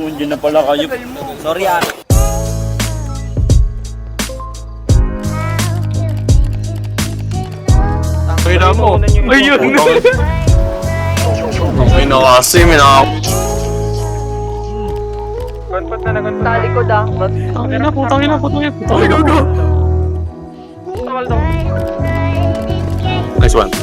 Nandiyan na pala kayo. Sorry ah. Ay na mo. Ayun. Ay na kasi, Talikod ah. Putangin na. Nice one.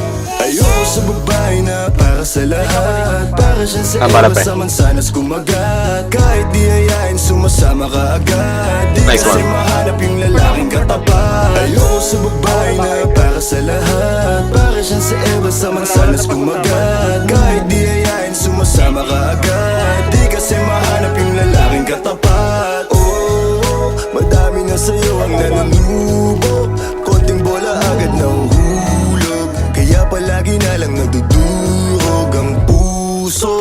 Ayoko sa babae na para sa lahat. Para siyang sa iba sa mansanas kumagat. Kahit di hayain sumasama ka agad. Di Nice kasi one. mahanap yung lalaking katapat. Ayoko sa babae na para sa lahat. Para siyang sa iba sa mansanas kumagat. Kahit di hayain sumasama ka agad. Di kasi mahanap yung lalaking katapat. Oh, madami na sa'yo ang nanunubo. Konting bola agad nahuhulog. Kaya palagi na lang nadudurog ang puso.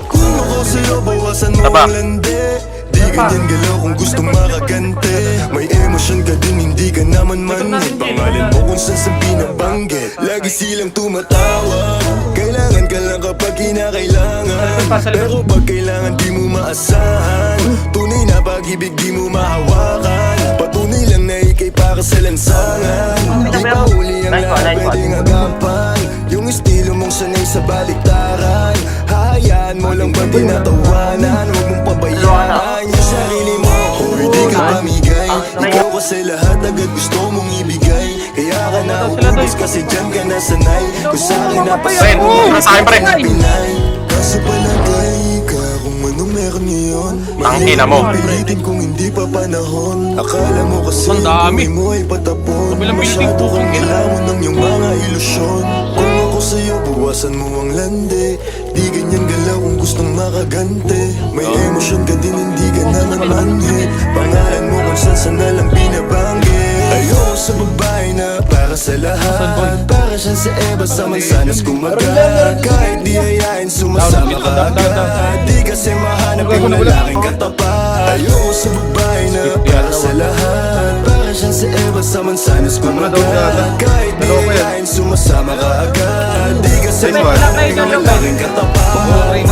Kung ako sa'yo, bawasan mo ang lande. Di ganyan galaw kung gustong makagante. May emosyon ka din, hindi ka naman manhid. Pangalan mo kung saan sa binabanggit. Lagi silang tumatawag. Kailangan ka lang kapag kinakailangan. Pero pag kailangan di mo maasahan. Tunay na pag-ibig di mo mahawakan. Patunay lang na ikay para sa lansangan. Di pa huli ang lahat pwedeng agapan. Yung estilo mong sanay sa baliktaran. Hahayaan mo lang ba tinatawanan. Huwag mong pabayaan yung sarili mo. Hoy, di ka pamigay. Ikaw kasi lahat agad gusto mong ibigay. Kaya ka na ubus kasi dyan ka nasanay. Kung sa'kin napasaya mo Sa'kin pre. Pinay. Kaso palagay ka kung anong meron ngayon. Tangina mo. Pilitin kung hindi pa panahon. Akala mo kasi Ang dami. buhay mo ay patapon. Kabilang Masyado building. kang ilamon ng iyong mga ilusyon. Kung ako sa'yo, bawasan mo ang lande. Di ganyan galaw kung gustong makagante. May emosyon ka din, hindi ka naman manhid. Pangalan mo kung saan na lang binabanggit. Ayoko sa babae na para sa lahat. Para siyang sa iba sa mansanas kumagat. Kahit di hayain sumasama ka agad. Di kasi mahanap yung lalaking katapat. Ayoko sa babae na para sa lahat. Para siyang sa iba sa mansanas kumagat. Kahit di hayain sumasama ka agad. Di kasi mahanap yung lalaking katapat.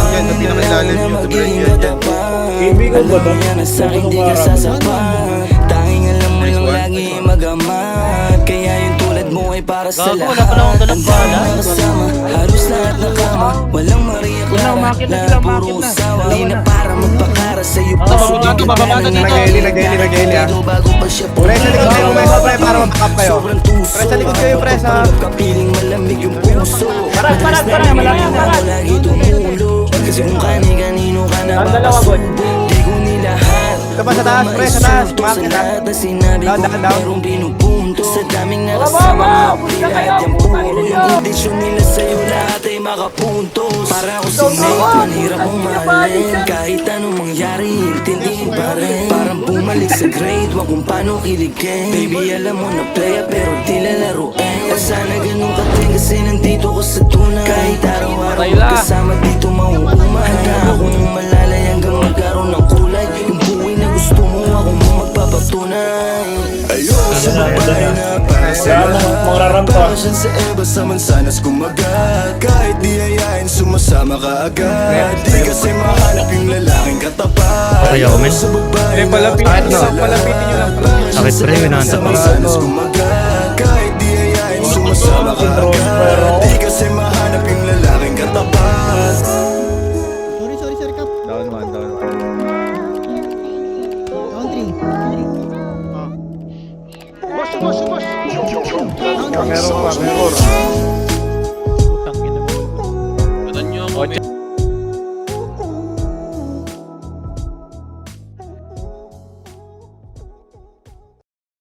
Kaibigan ba ba? Yan na sa'kin di ka sasapat. Tanging alam mo lang lagi magamat. Kaya yung tulad mo ay para sa lahat. Ang dami kasama, halos lahat na kama. Walang Maria Clara, lahat puro usawa. Di na para magpakara sa'yo puso. Nag-eli. Bago pa siya Pre, sa likod kayo, pre, para mag-up kayo. Sobrang tuso. Pre, sa likod kayo, pre, sa... Kapiling malamig yung puso. Parag, malaki. Lagi tumulo. Kasi kung kani-kanino ka na makasubo. Di ko nilahat. Ito pa sa taas, pre, sa taas. Market ha. Down. Merong pinupunto. Sa daming nakasama mo lahat yung puro. Yung intensyon nila sa'yo lahat ay makapuntos. Para ako si Nate, manhirap kong mahalin. Kahit anong mangyari, intindihin pa rin. Parang bumalik sa grade, wag kung paano kiligin. Baby, alam mo na playa pero di lalaruin. At sana ganun ka din kasi nandito ko sa tunay. Kahit araw-araw magkasama dito mauuma. Handa akong malalay hanggang magkaroon ng kulay. Yung buhay na gusto mo, ako mo magpapatunay. Ayoko sa babae na para sa lahat. Para siyang sa iba sa mansanas kumagat. Kahit di hayain sumasama ka agad. Di kasi mahanap yung lalaking katapat. Okay ako, men. Sa babae na Palapitin para sa lahat. Sakit pre, winahantap Sa mansanas kumagat. Kahit di hayain sumasama ka agad. Di kasi mahanap yung lalaking katapat. Down one. Meron.